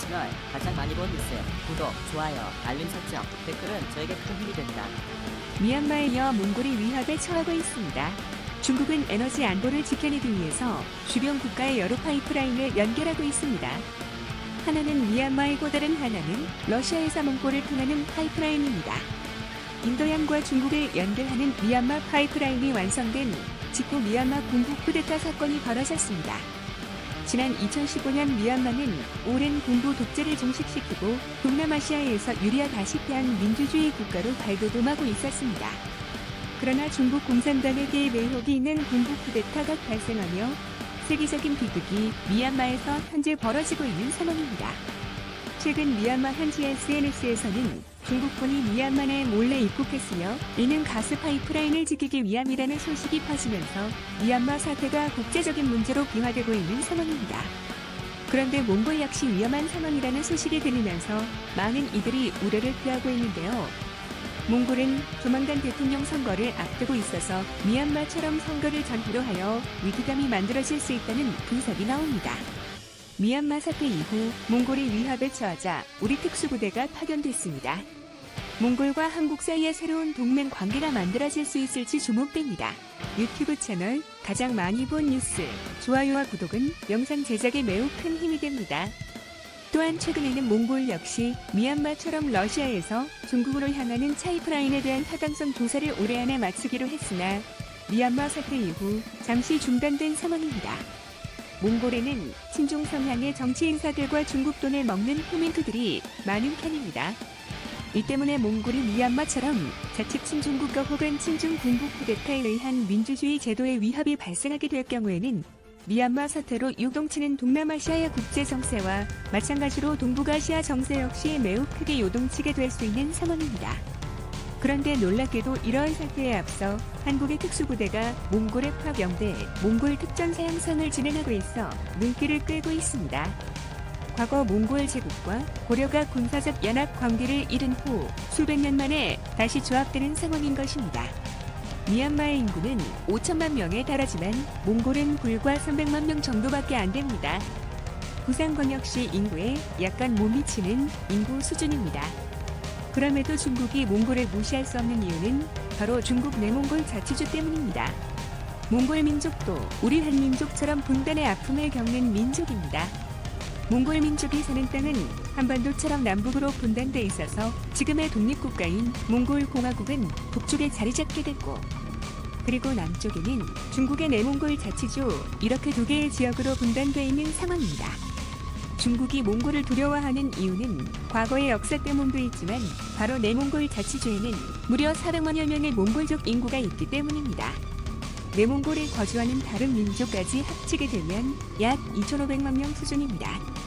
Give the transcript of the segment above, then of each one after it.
채널 가장 많이 본 뉴스, 구독, 좋아요, 알림 설정, 댓글은 저에게 큰 힘이 된다. 미얀마에 이어 몽골이 위협에 처하고 있습니다. 중국은 에너지 안보를 지켜내기 위해서 주변 국가의 여러 파이프라인을 연결하고 있습니다. 하나는 미얀마이고 다른 하나는 러시아에서 몽골을 통하는 파이프라인입니다. 인도양과 중국을 연결하는 미얀마 파이프라인이 완성된 직후 미얀마 군부 쿠데타 사건이 벌어졌습니다. 지난 2015년 미얀마는 오랜 군부 독재를 종식시키고 동남아시아에서 유리하다시피 한 민주주의 국가로 발돋움하고 있었습니다. 그러나 중국 공산당의 개입 의혹이 있는 군부 쿠데타가 발생하며 세계적인 비극이 미얀마에서 현재 벌어지고 있는 상황입니다. 최근 미얀마 현지 SNS에서는 중국군이 미얀마 내에 몰래 입국했으며 이는 가스 파이프라인을 지키기 위함이라는 소식이 퍼지면서 미얀마 사태가 국제적인 문제로 비화되고 있는 상황입니다. 그런데 몽골 역시 위험한 상황이라는 소식이 들리면서 많은 이들이 우려를 표하고 있는데요. 몽골은 조만간 대통령 선거를 앞두고 있어서 미얀마처럼 선거를 전후로 하여 위기감이 만들어질 수 있다는 분석이 나옵니다. 미얀마 사태 이후 몽골이 위협에 처하자 우리 특수부대가 파견됐습니다. 몽골과 한국 사이에 새로운 동맹 관계가 만들어질 수 있을지 주목됩니다. 유튜브 채널 가장 많이 본 뉴스, 좋아요와 구독은 영상 제작에 매우 큰 힘이 됩니다. 또한 최근에는 몽골 역시 미얀마처럼 러시아에서 중국으로 향하는 파이프라인에 대한 타당성 조사를 올해 안에 마치기로 했으나 미얀마 사태 이후 잠시 중단된 상황입니다. 몽골에는 친중 성향의 정치 인사들과 중국 돈을 먹는 후민투들이 많은 편입니다. 이 때문에 몽골이 미얀마처럼 자칫 친중국가 혹은 친중 군부 쿠데타에 의한 민주주의 제도의 위협이 발생하게 될 경우에는 미얀마 사태로 요동치는 동남아시아의 국제 정세와 마찬가지로 동북아시아 정세 역시 매우 크게 요동치게 될 수 있는 상황입니다. 그런데 놀랍게도 이러한 사태에 앞서 한국의 특수부대가 몽골에 파병돼 몽골 특전사양선을 진행하고 있어 눈길을 끌고 있습니다. 과거 몽골 제국과 고려가 군사적 연합 관계를 잃은 후 수백 년 만에 다시 조합되는 상황인 것입니다. 미얀마의 인구는 5천만 명에 달하지만 몽골은 불과 300만 명 정도밖에 안 됩니다. 부산광역시 인구에 약간 못 미치는 인구 수준입니다. 그럼에도 중국이 몽골을 무시할 수 없는 이유는 바로 중국 내몽골 자치주 때문입니다. 몽골 민족도 우리 한민족처럼 분단의 아픔을 겪는 민족입니다. 몽골 민족이 사는 땅은 한반도처럼 남북으로 분단돼 있어서 지금의 독립국가인 몽골 공화국은 북쪽에 자리 잡게 됐고, 그리고 남쪽에는 중국의 내몽골 자치주 이렇게 두 개의 지역으로 분단돼 있는 상황입니다. 중국이 몽골을 두려워하는 이유는 과거의 역사 때문도 있지만 바로 내몽골 자치주에는 무려 400만여 명의 몽골족 인구가 있기 때문입니다. 내몽골에 거주하는 다른 민족까지 합치게 되면 약 2,500만 명 수준입니다.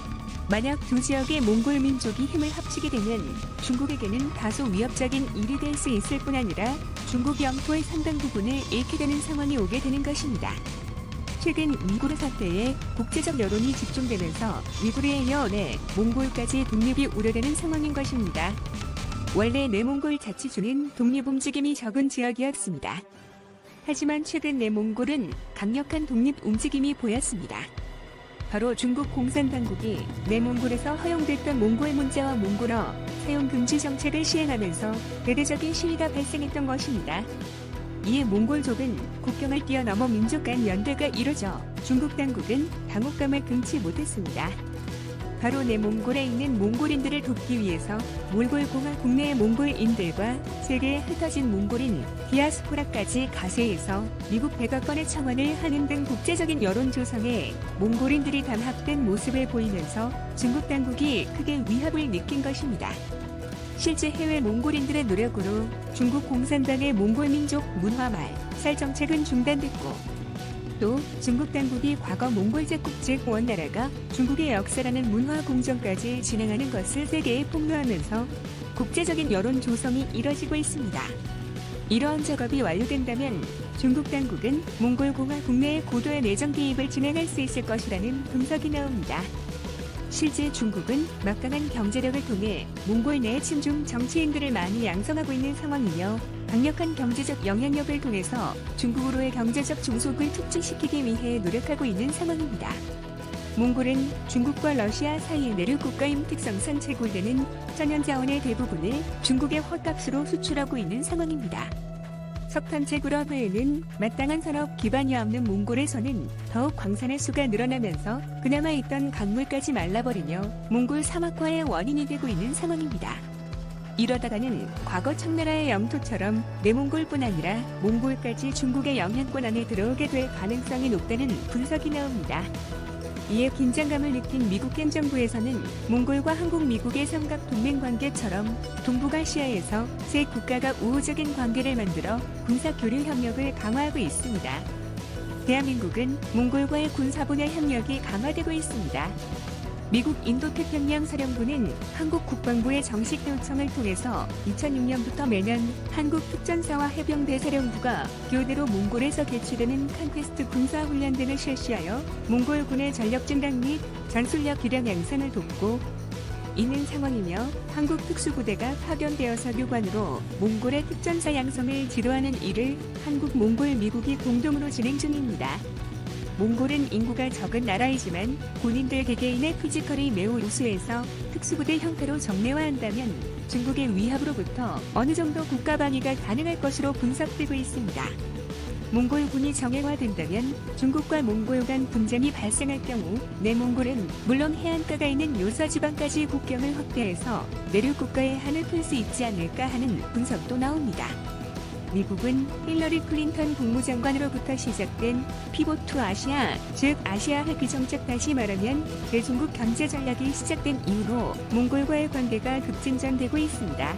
만약 두 지역의 몽골 민족이 힘을 합치게 되면 중국에게는 다소 위협적인 일이 될 수 있을 뿐 아니라 중국 영토의 상당 부분을 잃게 되는 상황이 오게 되는 것입니다. 최근 위구르 사태에 국제적 여론이 집중되면서 위구르에 이어 몽골까지 독립이 우려되는 상황인 것입니다. 원래 내몽골 자치주는 독립 움직임이 적은 지역이었습니다. 하지만 최근 내몽골은 강력한 독립 움직임이 보였습니다. 바로 중국 공산당국이 내몽골에서 허용됐던 몽골 문자와 몽골어 사용 금지 정책을 시행하면서 대대적인 시위가 발생했던 것입니다. 이에 몽골족은 국경을 뛰어넘어 민족 간 연대가 이루어져 중국 당국은 당혹감을 금치 못했습니다. 바로 내몽골에 있는 몽골인들을 돕기 위해서 몽골공화 국내의 몽골인들과 세계에 흩어진 몽골인 디아스포라까지 가세해서 미국 백악관에 청원을 하는 등 국제적인 여론 조성에 몽골인들이 단합된 모습을 보이면서 중국 당국이 크게 위협을 느낀 것입니다. 실제 해외 몽골인들의 노력으로 중국 공산당의 몽골 민족 문화말 살 정책은 중단됐고, 또 중국 당국이 과거 몽골 제국제 원나라가 중국의 역사라는 문화 공정까지 진행하는 것을 세계에 폭로하면서 국제적인 여론 조성이 이뤄지고 있습니다. 이러한 작업이 완료된다면 중국 당국은 몽골 공화국 내의 고도의 내정 개입을 진행할 수 있을 것이라는 분석이 나옵니다. 실제 중국은 막강한 경제력을 통해 몽골 내 친중 정치인들을 많이 양성하고 있는 상황이며 강력한 경제적 영향력을 통해서 중국으로의 경제적 중속을 촉진시키기 위해 노력하고 있는 상황입니다. 몽골은 중국과 러시아 사이의 내륙 국가임 특성상 채굴되는 천연자원의 대부분을 중국에 헐값으로 수출하고 있는 상황입니다. 석탄 채굴업 외에는 마땅한 산업 기반이 없는 몽골에서는 더욱 광산의 수가 늘어나면서 그나마 있던 강물까지 말라버리며 몽골 사막화의 원인이 되고 있는 상황입니다. 이러다가는 과거 청나라의 영토처럼 내몽골뿐 아니라 몽골까지 중국의 영향권 안에 들어오게 될 가능성이 높다는 분석이 나옵니다. 이에 긴장감을 느낀 미국 행정부에서는 몽골과 한국 미국의 삼각 동맹 관계처럼 동북아시아에서 세 국가가 우호적인 관계를 만들어 군사 교류 협력을 강화하고 있습니다. 대한민국은 몽골과의 군사 분야 협력이 강화되고 있습니다. 미국 인도태평양 사령부는 한국 국방부의 정식 요청을 통해서 2006년부터 매년 한국 특전사와 해병대 사령부가 교대로 몽골에서 개최되는 컨퀘스트 군사훈련 등을 실시하여 몽골군의 전력 증강 및 전술력 기량 양산을 돕고 있는 상황이며 한국 특수부대가 파견되어서 교관으로 몽골의 특전사 양성을 지도하는 일을 한국, 몽골, 미국이 공동으로 진행 중입니다. 몽골은 인구가 적은 나라이지만 군인들 개개인의 피지컬이 매우 우수해서 특수부대 형태로 정례화한다면 중국의 위협으로부터 어느 정도 국가 방위가 가능할 것으로 분석되고 있습니다. 몽골군이 정예화된다면 중국과 몽골 간 분쟁이 발생할 경우 내몽골은 물론 해안가가 있는 요서지방까지 국경을 확대해서 내륙 국가의 한을 풀 수 있지 않을까 하는 분석도 나옵니다. 미국은 힐러리 클린턴 국무장관으로부터 시작된 피봇 투 아시아, 즉 아시아 핵 정책, 다시 말하면 대중국 경제 전략이 시작된 이후로 몽골과의 관계가 급진전되고 있습니다.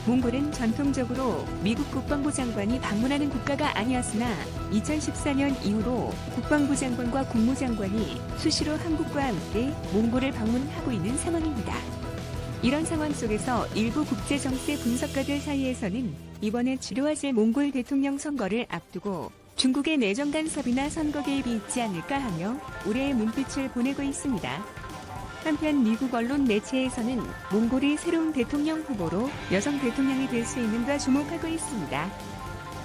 몽골은 전통적으로 미국 국방부 장관이 방문하는 국가가 아니었으나 2014년 이후로 국방부 장관과 국무장관이 수시로 한국과 함께 몽골을 방문하고 있는 상황입니다. 이런 상황 속에서 일부 국제정세 분석가들 사이에서는 이번에 치러질 몽골 대통령 선거를 앞두고 중국의 내정 간섭이나 선거 개입이 있지 않을까 하며 우려의 눈빛을 보내고 있습니다. 한편 미국 언론 매체에서는 몽골이 새로운 대통령 후보로 여성 대통령이 될 수 있는가 주목하고 있습니다.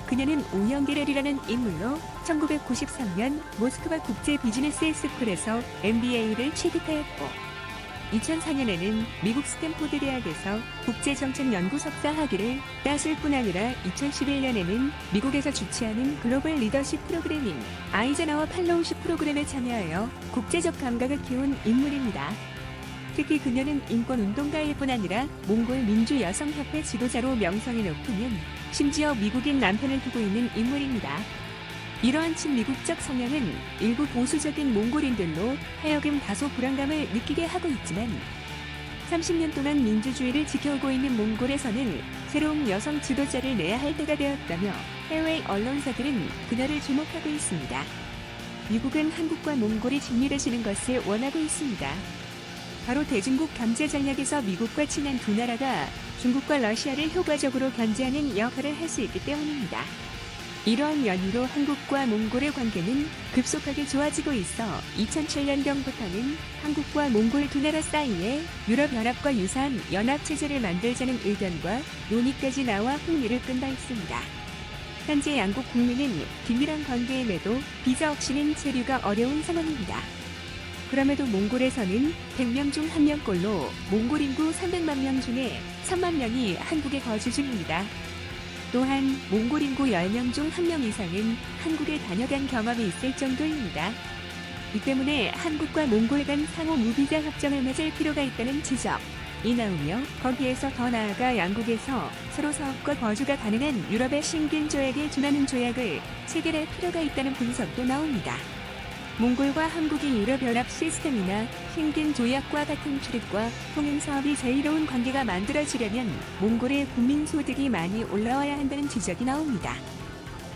그녀는 오영게렐이라는 인물로 1993년 모스크바 국제 비즈니스 스쿨에서 MBA를 취득하였고 2004년에는 미국 스탠포드 대학에서 국제정책연구 석사 학위를 땄을 뿐 아니라 2011년에는 미국에서 주최하는 글로벌 리더십 프로그래밍 아이젠하워 팔로우십 프로그램에 참여하여 국제적 감각을 키운 인물입니다. 특히 그녀는 인권운동가일 뿐 아니라 몽골 민주여성협회 지도자로 명성이 높으면 심지어 미국인 남편을 두고 있는 인물입니다. 이러한 친미국적 성향은 일부 보수적인 몽골인들로 하여금 다소 불안감을 느끼게 하고 있지만 30년 동안 민주주의를 지켜오고 있는 몽골에서는 새로운 여성 지도자를 내야 할 때가 되었다며 해외 언론사들은 그녀를 주목하고 있습니다. 미국은 한국과 몽골이 친밀해지는 것을 원하고 있습니다. 바로 대중국 경제 전략에서 미국과 친한 두 나라가 중국과 러시아를 효과적으로 견제하는 역할을 할 수 있기 때문입니다. 이러한 연유로 한국과 몽골의 관계는 급속하게 좋아지고 있어 2007년경부터는 한국과 몽골 두 나라 사이에 유럽연합과 유사한 연합체제를 만들자는 의견과 논의까지 나와 흥미를 끈다 있습니다. 현재 양국 국민은 긴밀한 관계임에도 비자 없이는 체류가 어려운 상황입니다. 그럼에도 몽골에서는 100명 중 1명꼴로 몽골 인구 300만 명 중에 3만 명이 한국에 거주 중입니다. 또한 몽골 인구 10명 중 1명 이상은 한국에 다녀간 경험이 있을 정도입니다. 이 때문에 한국과 몽골 간 상호 무비자 협정을 맺을 필요가 있다는 지적이 나오며 거기에서 더 나아가 양국에서 서로 사업과 거주가 가능한 유럽의 쉥겐 조약에 준하는 조약을 체결할 필요가 있다는 분석도 나옵니다. 몽골과 한국이 유럽연합 시스템이나 쉥겐 조약과 같은 출입과 통행 사업이 자유로운 관계가 만들어지려면 몽골의 국민 소득이 많이 올라와야 한다는 지적이 나옵니다.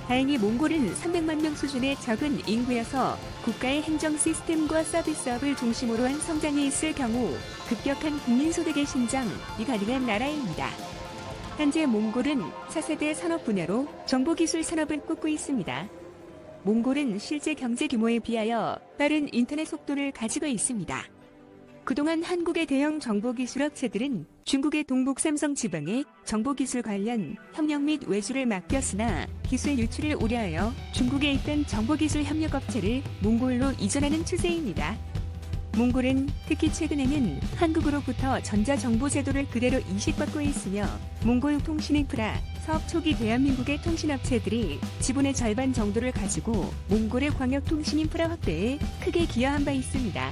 다행히 몽골은 300만 명 수준의 적은 인구여서 국가의 행정 시스템과 서비스업을 중심으로 한 성장이 있을 경우 급격한 국민 소득의 신장이 가능한 나라입니다. 현재 몽골은 차세대 산업 분야로 정보기술 산업을 꼽고 있습니다. 몽골은 실제 경제 규모에 비하여 빠른 인터넷 속도를 가지고 있습니다. 그동안 한국의 대형 정보기술 업체들은 중국의 동북 삼성 지방에 정보기술 관련 협력 및 외주를 맡겼으나 기술 유출을 우려하여 중국에 있던 정보기술 협력업체를 몽골로 이전하는 추세입니다. 몽골은 특히 최근에는 한국으로부터 전자정보제도를 그대로 이식받고 있으며 몽골 통신인프라 사업 초기 대한민국의 통신업체들이 지분의 절반 정도를 가지고 몽골의 광역통신인프라 확대에 크게 기여한 바 있습니다.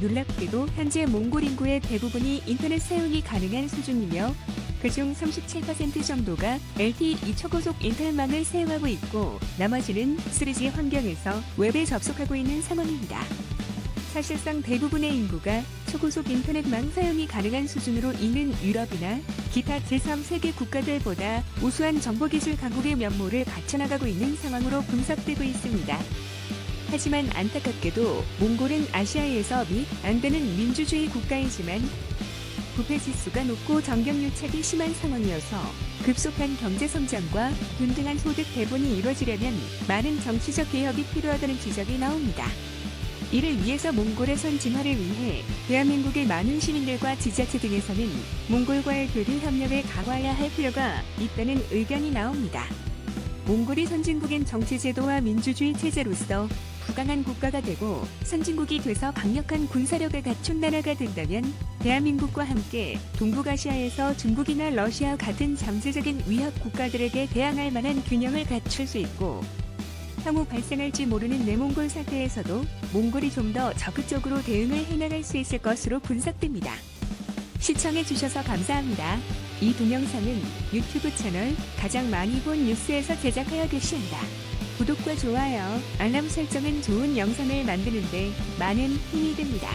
놀랍게도 현재 몽골 인구의 대부분이 인터넷 사용이 가능한 수준이며 그중 37% 정도가 LTE 초고속 인터넷망을 사용하고 있고 나머지는 3G 환경에서 웹에 접속하고 있는 상황입니다. 사실상 대부분의 인구가 초고속 인터넷망 사용이 가능한 수준으로 있는 유럽이나 기타 제3세계 국가들보다 우수한 정보기술 강국의 면모를 갖춰나가고 있는 상황으로 분석되고 있습니다. 하지만 안타깝게도 몽골은 아시아에서 및 안되는 민주주의 국가이지만 부패지수가 높고 정경유착이 심한 상황이어서 급속한 경제성장과 균등한 소득 배분이 이뤄지려면 많은 정치적 개혁이 필요하다는 지적이 나옵니다. 이를 위해서 몽골의 선진화를 위해 대한민국의 많은 시민들과 지자체 등에서는 몽골과의 교류 협력을 강화해야 할 필요가 있다는 의견이 나옵니다. 몽골이 선진국인 정치제도와 민주주의 체제로서 부강한 국가가 되고 선진국이 돼서 강력한 군사력을 갖춘 나라가 된다면 대한민국과 함께 동북아시아에서 중국이나 러시아 같은 잠재적인 위협 국가들에게 대항할 만한 균형을 갖출 수 있고 향후 발생할지 모르는 내몽골 사태에서도 몽골이 좀 더 적극적으로 대응을 해나갈 수 있을 것으로 분석됩니다. 시청해주셔서 감사합니다. 이 동영상은 유튜브 채널 가장 많이 본 뉴스에서 제작하여 게시한다. 구독과 좋아요, 알람 설정은 좋은 영상을 만드는데 많은 힘이 됩니다.